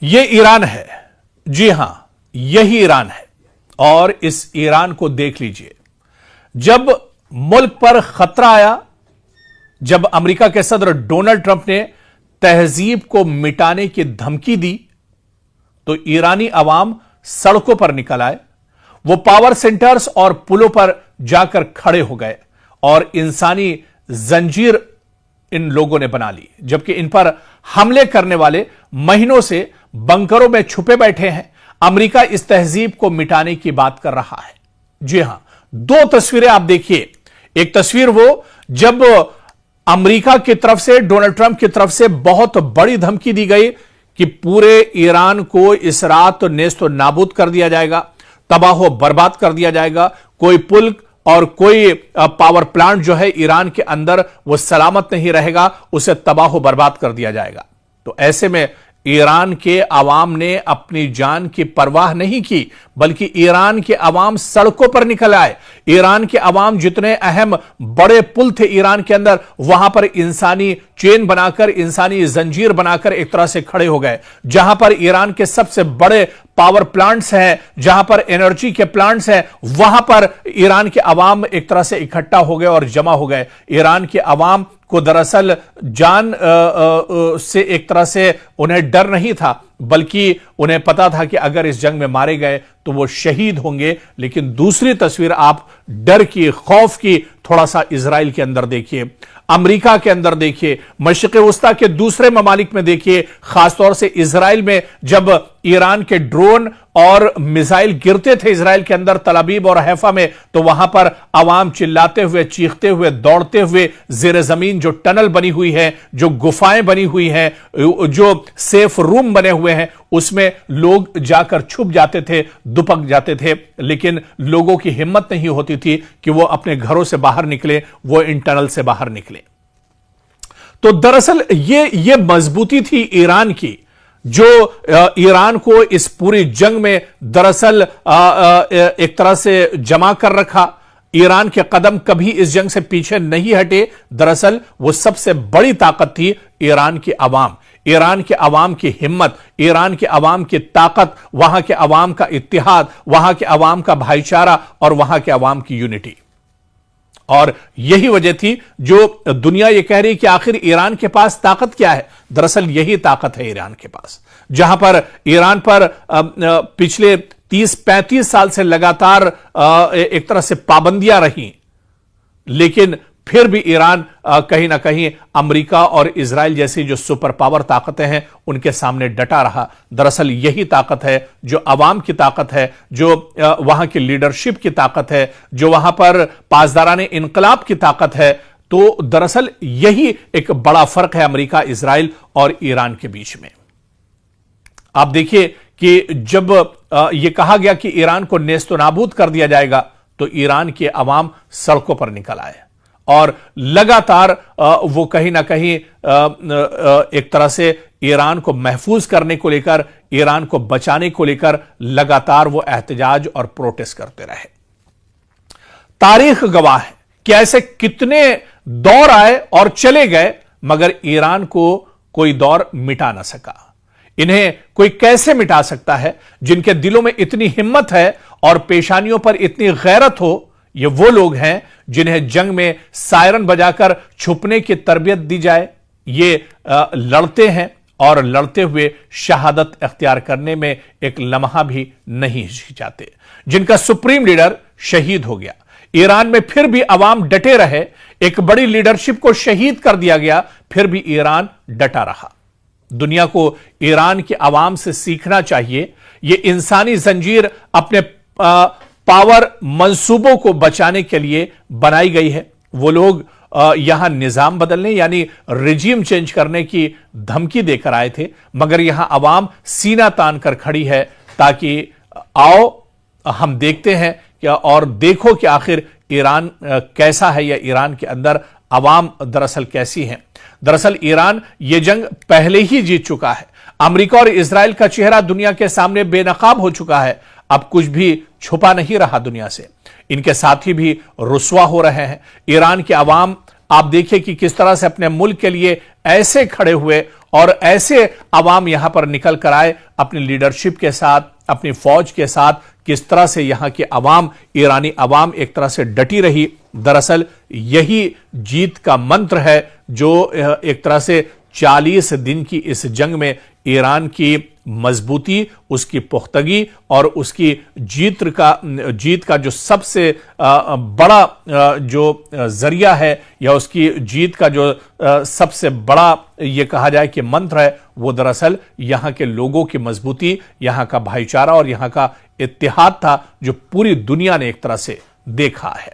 ये ईरान है। जी हां, यही ईरान है। और इस ईरान को देख लीजिए, जब मुल्क पर खतरा आया, जब अमेरिका के सदर डोनाल्ड ट्रंप ने तहजीब को मिटाने की धमकी दी, तो ईरानी अवाम सड़कों पर निकल आए। वो पावर सेंटर्स और पुलों पर जाकर खड़े हो गए और इंसानी जंजीर इन लोगों ने बना ली, जबकि इन पर हमले करने वाले महीनों से बंकरों में छुपे बैठे हैं। अमेरिका इस तहजीब को मिटाने की बात कर रहा है। जी हां, दो तस्वीरें आप देखिए। एक तस्वीर वो जब अमेरिका की तरफ से, डोनाल्ड ट्रंप की तरफ से बहुत बड़ी धमकी दी गई कि पूरे ईरान को इस रात नेस्तो नाबूद कर दिया जाएगा, तबाह बर्बाद कर दिया जाएगा, कोई पुल और कोई पावर प्लांट जो है ईरान के अंदर वो सलामत नहीं रहेगा, उसे तबाह बर्बाद कर दिया जाएगा। तो ऐसे में ईरान के अवाम ने अपनी जान की परवाह नहीं की, बल्कि ईरान के अवाम सड़कों पर निकल आए। ईरान के अवाम जितने अहम बड़े पुल थे ईरान के अंदर, वहां पर इंसानी चेन बनाकर, इंसानी जंजीर बनाकर एक तरह से खड़े हो गए। जहां पर ईरान के सबसे बड़े पावर प्लांट्स हैं, जहां पर एनर्जी के प्लांट्स हैं, वहां पर ईरान के अवाम एक तरह से इकट्ठा हो गए और जमा हो गए। ईरान के अवाम को दरअसल जान से एक तरह से उन्हें डर नहीं था, बल्कि उन्हें पता था कि अगर इस जंग में मारे गए तो वो शहीद होंगे। लेकिन दूसरी तस्वीर आप डर की, खौफ की थोड़ा सा इजराइल के अंदर देखिए, अमेरिका के अंदर देखिए, मशरिक़ वस्ता के दूसरे ममालिक में देखिए, खासतौर से इजराइल में जब ईरान के ड्रोन और मिसाइल गिरते थे इजराइल के अंदर, तल अबीब और हैफा में, तो वहां पर अवाम चिल्लाते हुए, चीखते हुए, दौड़ते हुए, जेर जमीन जो टनल बनी हुई है, जो गुफाएं बनी हुई हैं, जो सेफ रूम बने हुए हैं, उसमें लोग जाकर छुप जाते थे, दुपक जाते थे। लेकिन लोगों की हिम्मत नहीं होती थी कि वो अपने घरों से बाहर निकले, वो इन टनल से बाहर निकले। तो दरअसल ये मजबूती थी ईरान की, जो ईरान को इस पूरी जंग में दरअसल एक तरह से जमा कर रखा। ईरान के कदम कभी इस जंग से पीछे नहीं हटे। दरअसल वो सबसे बड़ी ताकत थी ईरान की अवाम, ईरान के अवाम की हिम्मत, ईरान के अवाम की ताकत, वहां के अवाम का इत्तिहाद, वहां के अवाम का भाईचारा और वहां के अवाम की यूनिटी। और यही वजह थी जो दुनिया ये कह रही कि आखिर ईरान के पास ताकत क्या है। दरअसल यही ताकत है ईरान के पास, जहां पर ईरान पर पिछले 30-35 साल से लगातार एक तरह से पाबंदियां रही, लेकिन फिर भी ईरान कहीं ना कहीं अमेरिका और इजराइल जैसी जो सुपर पावर ताकतें हैं उनके सामने डटा रहा। दरअसल यही ताकत है जो अवाम की ताकत है, जो वहां की लीडरशिप की ताकत है, जो वहां पर पासदाराने इनकलाब की ताकत है। तो दरअसल यही एक बड़ा फर्क है अमेरिका, इजराइल और ईरान के बीच में। आप देखिए कि जब यह कहा गया कि ईरान को नेस्तो नाबूद कर दिया जाएगा, तो ईरान के अवाम सड़कों पर निकल आए और लगातार वो कहीं ना कहीं एक तरह से ईरान को महफूज करने को लेकर, ईरान को बचाने को लेकर लगातार वो एहतजाज और प्रोटेस्ट करते रहे। तारीख गवाह है कि ऐसे कितने दौर आए और चले गए, मगर ईरान को कोई दौर मिटा ना सका। इन्हें कोई कैसे मिटा सकता है जिनके दिलों में इतनी हिम्मत है और पेशानियों पर इतनी गैरत हो। ये वो लोग हैं जिन्हें जंग में सायरन बजाकर छुपने की तरबियत दी जाए। ये लड़ते हैं और लड़ते हुए शहादत अख्तियार करने में एक लम्हा भी नहीं हिचकिचाते। जिनका सुप्रीम लीडर शहीद हो गया, ईरान में फिर भी अवाम डटे रहे, एक बड़ी लीडरशिप को शहीद कर दिया गया, फिर भी ईरान डटा रहा। दुनिया को ईरान के अवाम से सीखना चाहिए। ये इंसानी जंजीर अपने पावर मंसूबों को बचाने के लिए बनाई गई है। वो लोग यहां निजाम बदलने यानी रिजीम चेंज करने की धमकी देकर आए थे, मगर यहां अवाम सीना तान कर खड़ी है ताकि आओ हम देखते हैं कि और देखो कि आखिर ईरान कैसा है या ईरान के अंदर अवाम दरअसल कैसी है। दरअसल ईरान ये जंग पहले ही जीत चुका है। अमेरिका और इजराइल का चेहरा दुनिया के सामने बेनकाब हो चुका है। अब कुछ भी छुपा नहीं रहा दुनिया से। इनके साथी भी रुस्वा हो रहे हैं। ईरान के अवाम आप देखिए कि किस तरह से अपने मुल्क के लिए ऐसे खड़े हुए और ऐसे अवाम यहां पर निकल कर आए अपनी लीडरशिप के साथ, अपनी फौज के साथ, किस तरह से यहां की अवाम, ईरानी अवाम एक तरह से डटी रही। दरअसल यही जीत का मंत्र है जो एक तरह से 40 दिन की इस जंग में ईरान की मजबूती, उसकी पुख्तगी और उसकी जीत का जो सबसे बड़ा जो जरिया है, या उसकी जीत का जो सबसे बड़ा ये कहा जाए कि मंत्र है, वो दरअसल यहां के लोगों की मजबूती, यहां का भाईचारा और यहां का इत्तेहाद था, जो पूरी दुनिया ने एक तरह से देखा है।